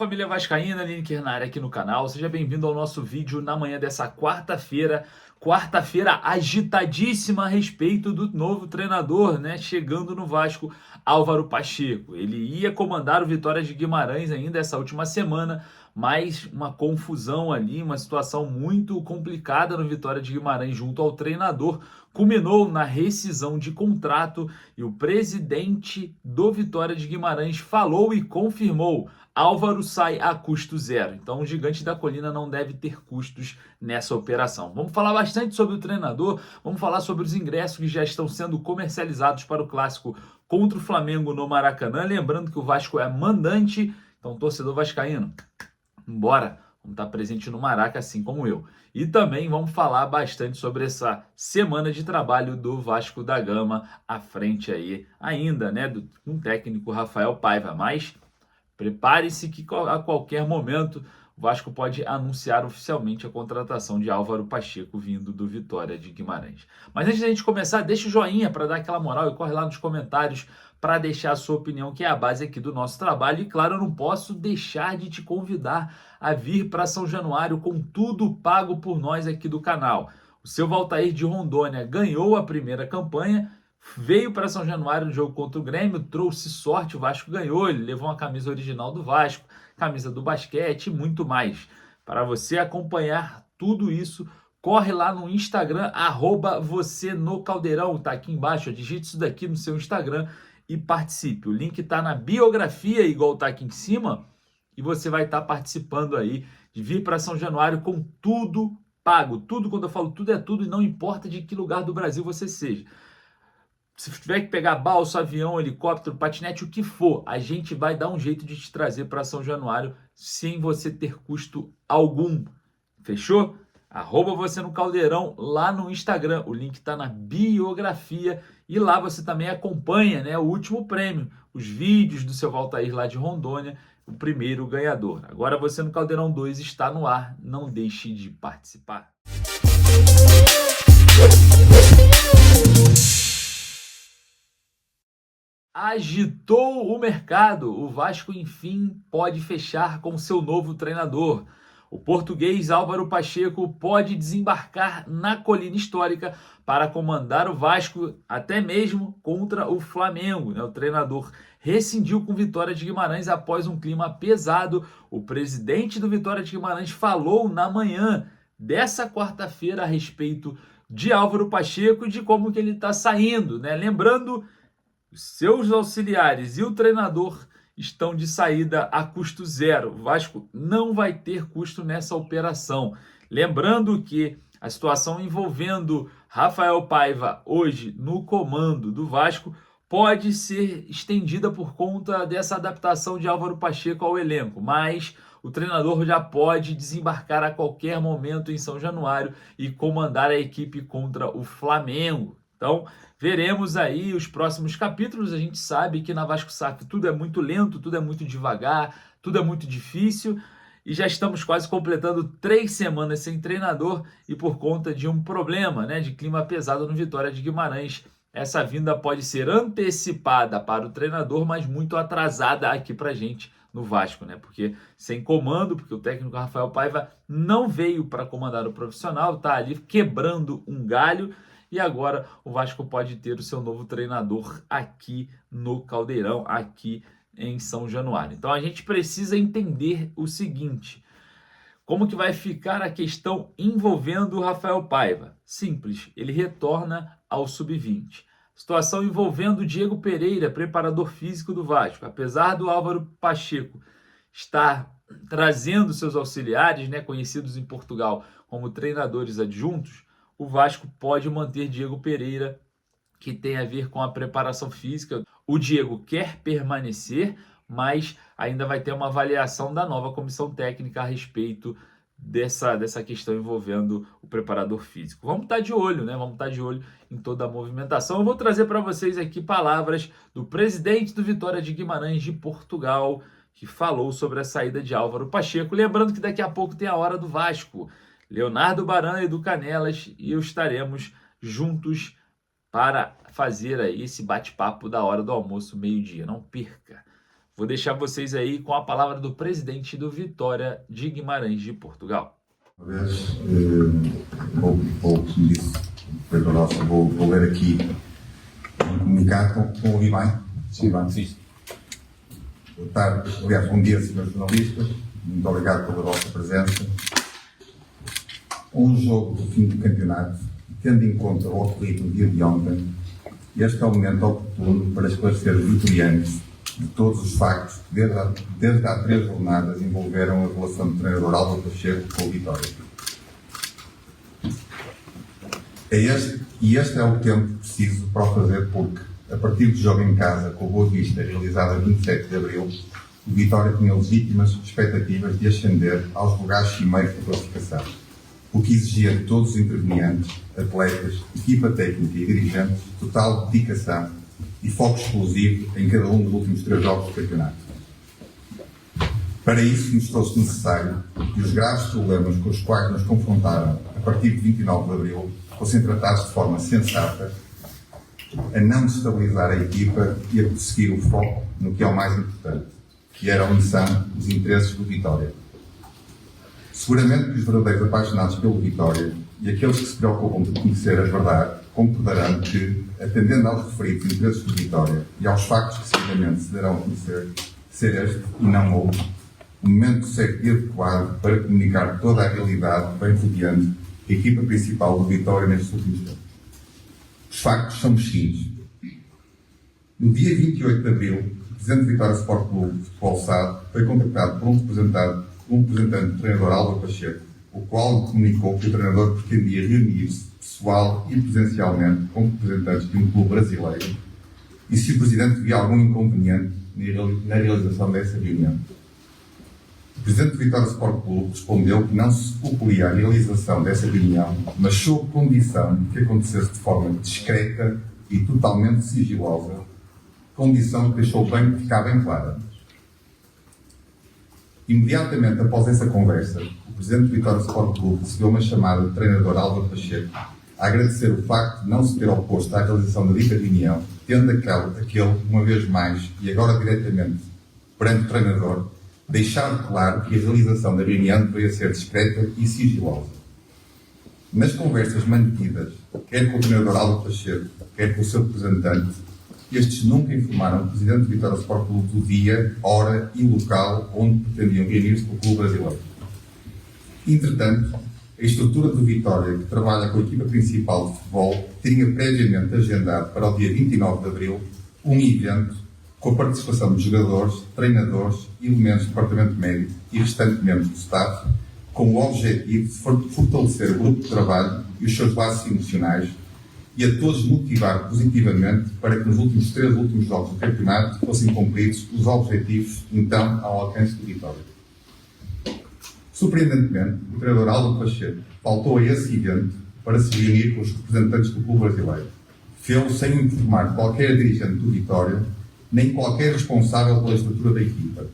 família vascaína, Lineker na área aqui no canal. Seja bem-vindo ao nosso vídeo na manhã dessa quarta-feira. Quarta-feira agitadíssima a respeito do novo treinador, né? Chegando no Vasco, Álvaro Pacheco. Ele ia comandar o Vitória de Guimarães ainda essa última semana, mas uma confusão ali, uma situação muito complicada no Vitória de Guimarães junto ao treinador, culminou na rescisão de contrato e o presidente do Vitória de Guimarães falou e confirmou: Álvaro sai a custo zero. Então o Gigante da Colina não deve ter custos nessa operação. Vamos falar bastante sobre o treinador, vamos falar sobre os ingressos que já estão sendo comercializados para o clássico contra o Flamengo no Maracanã. Lembrando que o Vasco é mandante, então torcedor vascaíno, embora, vamos estar presente no Maraca, assim como eu. E também vamos falar bastante sobre essa semana de trabalho do Vasco da Gama à frente aí, ainda, né, do um técnico Rafael Paiva. Mas prepare-se que a qualquer momento o Vasco pode anunciar oficialmente a contratação de Álvaro Pacheco vindo do Vitória de Guimarães. Mas antes da gente começar, deixa o joinha para dar aquela moral e corre lá nos comentários para deixar a sua opinião, que é a base aqui do nosso trabalho. E claro, eu não posso deixar de te convidar a vir para São Januário com tudo pago por nós aqui do canal. O seu Valtair de Rondônia ganhou a primeira campanha, veio para São Januário no jogo contra o Grêmio, trouxe sorte, o Vasco ganhou, ele levou uma camisa original do Vasco, camisa do basquete e muito mais. Para você acompanhar tudo isso, corre lá no Instagram, @você-no-caldeirão, tá aqui embaixo, digite isso daqui no seu Instagram e participe. O link tá na biografia, igual tá aqui em cima, e você vai estar participando aí de vir para São Januário com tudo pago. Tudo, quando eu falo tudo, é tudo, e não importa de que lugar do Brasil você seja. Se tiver que pegar balsa, avião, helicóptero, patinete, o que for, a gente vai dar um jeito de te trazer para São Januário sem você ter custo algum. Fechou? @você no Caldeirão lá no Instagram. O link está na biografia e lá você também acompanha, né, o último prêmio, os vídeos do seu Valtair lá de Rondônia, o primeiro ganhador. Agora Você no Caldeirão 2 está no ar. Não deixe de participar. Agitou o mercado. O Vasco, enfim, pode fechar com seu novo treinador. O português Álvaro Pacheco pode desembarcar na colina histórica para comandar o Vasco, até mesmo contra o Flamengo. O treinador rescindiu com o Vitória de Guimarães após um clima pesado. O presidente do Vitória de Guimarães falou na manhã dessa quarta-feira a respeito de Álvaro Pacheco e de como que ele está saindo, né? Lembrando, seus auxiliares e o treinador estão de saída a custo zero. O Vasco não vai ter custo nessa operação. Lembrando que a situação envolvendo Rafael Paiva hoje no comando do Vasco pode ser estendida por conta dessa adaptação de Álvaro Pacheco ao elenco, mas o treinador já pode desembarcar a qualquer momento em São Januário e comandar a equipe contra o Flamengo. Então, veremos aí os próximos capítulos. A gente sabe que na Vasco SAF tudo é muito lento, tudo é muito devagar, tudo é muito difícil. E já estamos quase completando 3 semanas sem treinador e por conta de um problema, né, de clima pesado no Vitória de Guimarães. Essa vinda pode ser antecipada para o treinador, mas muito atrasada aqui para a gente no Vasco, né? Porque sem comando, porque o técnico Rafael Paiva não veio para comandar o profissional, tá ali quebrando um galho. E agora o Vasco pode ter o seu novo treinador aqui no Caldeirão, aqui em São Januário. Então a gente precisa entender o seguinte: como que vai ficar a questão envolvendo o Rafael Paiva? Simples, ele retorna ao sub-20. Situação envolvendo o Diego Pereira, preparador físico do Vasco. Apesar do Álvaro Pacheco estar trazendo seus auxiliares, né, conhecidos em Portugal como treinadores adjuntos, o Vasco pode manter Diego Pereira, que tem a ver com a preparação física. O Diego quer permanecer, mas ainda vai ter uma avaliação da nova comissão técnica a respeito dessa questão envolvendo o preparador físico. Vamos estar de olho, né? Vamos estar de olho em toda a movimentação. Eu vou trazer para vocês aqui palavras do presidente do Vitória de Guimarães de Portugal, que falou sobre a saída de Álvaro Pacheco. Lembrando que daqui a pouco tem a hora do Vasco. Leonardo Baran e do Canelas e eu estaremos juntos para fazer aí esse bate-papo da hora do almoço, meio-dia. Não perca. Vou deixar vocês aí com a palavra do presidente do Vitória de Guimarães de Portugal. Uma vez, como disse, Pedro Nosso, vou ler aqui um comunicado com o Ivan. Sim. Boa tarde, aliás, bom dia, senhores jornalistas. Muito obrigado pela vossa presença. Um jogo do fim do campeonato, tendo em conta o ocorrido no dia de ontem, este é o momento oportuno para esclarecer os vitorianos de todos os factos que desde há 3 jornadas envolveram a relação do treinador Álvaro Pacheco com o Vitória. Este é o tempo preciso para o fazer, porque, a partir do jogo em casa com o Boa Vista, realizado a 27 de abril, o Vitória tinha legítimas expectativas de ascender aos lugares cimeiros da classificação, o que exigia de todos os intervenientes, atletas, equipa técnica e dirigentes, total dedicação e foco exclusivo em cada um dos últimos 3 jogos do campeonato. Para isso, mostrou-se necessário que os graves problemas com os quais nos confrontaram a partir de 29 de abril fossem tratados de forma sensata, a não destabilizar a equipa e a perseguir o foco no que é o mais importante, que era a missão dos interesses do Vitória. Seguramente que os verdadeiros apaixonados pelo Vitória e aqueles que se preocupam de conhecer a verdade concordarão que, atendendo aos referidos interesses do Vitória e aos factos que seguidamente se darão a conhecer, ser este, e não outro, o momento certo e adequado para comunicar toda a realidade bem rodeando a equipa principal do Vitória nestes últimos tempos. Os factos são os seguintes. No dia 28 de abril, o presidente do Vitória Sport Clube de Futebol SAD foi contactado por um representante do treinador Álvaro Pacheco, o qual me comunicou que o treinador pretendia reunir-se pessoal e presencialmente com representantes de um clube brasileiro e se o presidente via algum inconveniente na realização dessa reunião. O presidente do Vitória Sport Clube respondeu que não se oporia à realização dessa reunião, mas sob condição de que acontecesse de forma discreta e totalmente sigilosa, condição que deixou ficar bem clara. Imediatamente após essa conversa, o presidente do Vitória Sport Clube recebeu uma chamada do treinador Álvaro Pacheco a agradecer o facto de não se ter oposto à realização da dita reunião, tendo aquele, uma vez mais, e agora diretamente perante o treinador, deixado claro que a realização da reunião deveria ser discreta e sigilosa. Nas conversas mantidas, quer com o treinador Álvaro Pacheco, quer com o seu representante, estes nunca informaram o presidente do Vitória Sport Clube do dia, hora e local onde pretendiam reunir-se com o clube brasileiro. Entretanto, a estrutura do Vitória, que trabalha com a equipa principal de futebol, tinha previamente agendado para o dia 29 de abril um evento com a participação de jogadores, treinadores, elementos do departamento médico e restantes membros do staff, com o objetivo de fortalecer o grupo de trabalho e os seus laços emocionais e a todos motivar positivamente para que nos 3 últimos jogos do campeonato fossem cumpridos os objetivos então ao alcance do Vitória. Surpreendentemente, o treinador Álvaro Pacheco faltou a esse evento para se reunir com os representantes do clube brasileiro. Fê-lo sem informar qualquer dirigente do Vitória, nem qualquer responsável pela estrutura da equipa.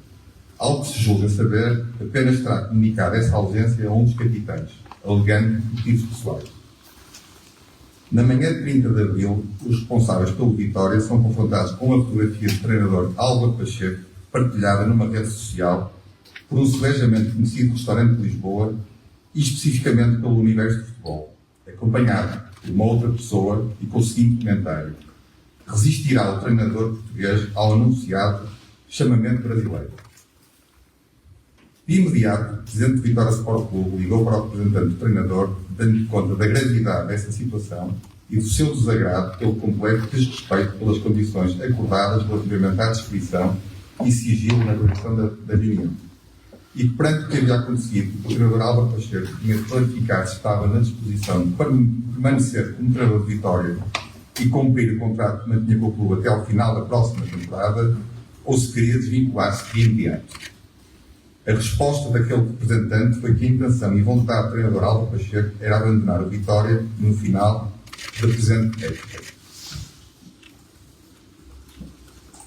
Ao que se julga saber, apenas terá comunicado essa ausência a um dos capitães, alegando motivos pessoais. Na manhã de 30 de abril, os responsáveis pelo Vitória são confrontados com a fotografia do treinador Álvaro Pacheco, partilhada numa rede social por um celejamente conhecido restaurante de Lisboa e especificamente pelo universo do futebol, acompanhado por uma outra pessoa e com o seguinte comentário: resistirá o treinador português ao anunciado chamamento brasileiro. De imediato, o presidente do Vitória Sport Clube ligou para o representante do treinador, dando conta da gravidade dessa situação e do seu desagrado pelo completo desrespeito pelas condições acordadas relativamente à descrição e sigilo na realização da reunião. E perante o que havia acontecido, o treinador Álvaro Pacheco tinha de clarificar se estava na disposição de permanecer como treinador de Vitória e cumprir o contrato que mantinha com o clube até ao final da próxima temporada, ou se queria desvincular-se de imediato. A resposta daquele representante foi que a intenção e vontade do treinador Álvaro Pacheco era abandonar o Vitória no final da presente época.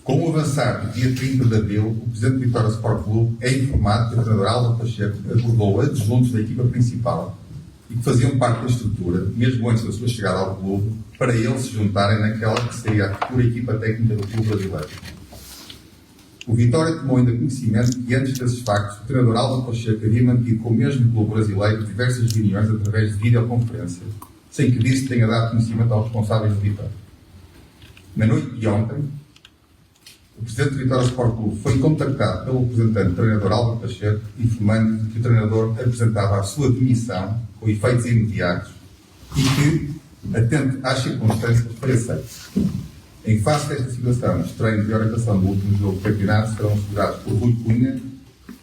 Com o avançar do dia 30 de abril, o presidente do Vitória Sport Clube é informado que o treinador Álvaro Pacheco abordou adjuntos da equipa principal e que faziam parte da estrutura, mesmo antes da sua chegada ao clube, para eles se juntarem naquela que seria a futura equipa técnica do clube brasileiro. O Vitória tomou ainda conhecimento que, antes desses factos, o treinador Álvaro Pacheco havia mantido com o mesmo clube brasileiro diversas reuniões através de videoconferência, sem que disso tenha dado conhecimento aos responsáveis do Vitória. Na noite de ontem, o presidente do Vitória Sport Clube foi contactado pelo representante do treinador Álvaro Pacheco, informando que o treinador apresentava a sua demissão com efeitos imediatos e que, atento às circunstâncias, foi aceito. Em face desta situação, os treinos de orientação do último jogo do campeonato serão segurados por Rui Cunha,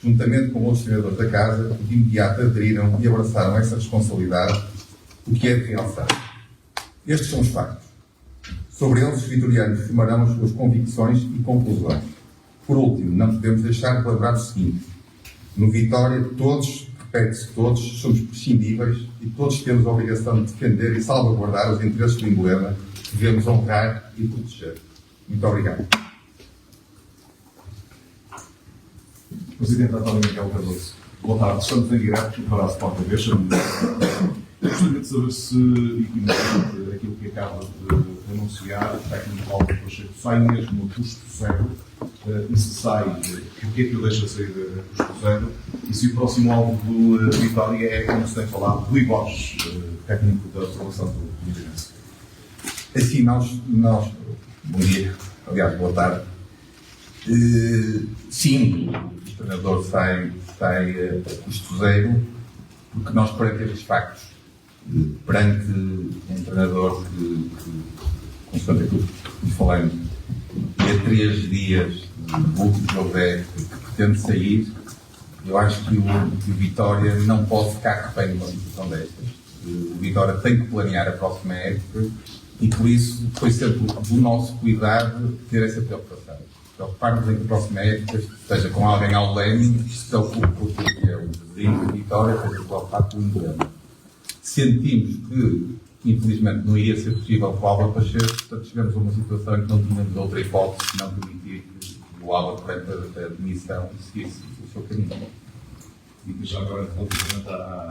juntamente com outros treinadores da casa, que de imediato aderiram e abraçaram essa responsabilidade, o que é de realçar. Estes são os factos. Sobre eles, os vitorianos formarão as suas convicções e conclusões. Por último, não podemos deixar de lembrar o seguinte: no Vitória, todos, repete-se, todos somos prescindíveis e todos temos a obrigação de defender e salvaguardar os interesses do emblema que devemos honrar e proteger. Muito obrigado. Presidente António Miguel Cardoso, boa tarde. Estamos em direto para a Sport TV. Gostaria de saber se, e aquilo que acaba de anunciar, o técnico Álvaro Pacheco sai mesmo no custo zero, e se sai, o que é que o deixa sair a custo zero, e se o próximo alvo do Vitória é, como se tem falado, Rui Borges, técnico da formação do Vitória. Assim, bom dia, aliás, boa tarde. Sim, o treinador sai a custo zero, porque nós, perante estes factos, perante um treinador que constante aquilo que falamos, e a 3 dias do último jogo da época, que pretende sair, eu acho que o Vitória não pode ficar refém numa situação destas. O Vitória tem que planear a próxima época e, por isso, foi sempre do nosso cuidado ter essa preocupação. Preocupar-nos em que a próxima época esteja com alguém ao leme que se preocupe com o que é o vizinho de Vitória, esteja preocupado com o emblema. Sentimos que, infelizmente, não iria ser possível com o Álvaro Pacheco, portanto, chegamos a uma situação em que não tínhamos outra hipótese senão permitir que o Álvaro, perante a demissão, seguisse o seu caminho. E já agora, relativamente à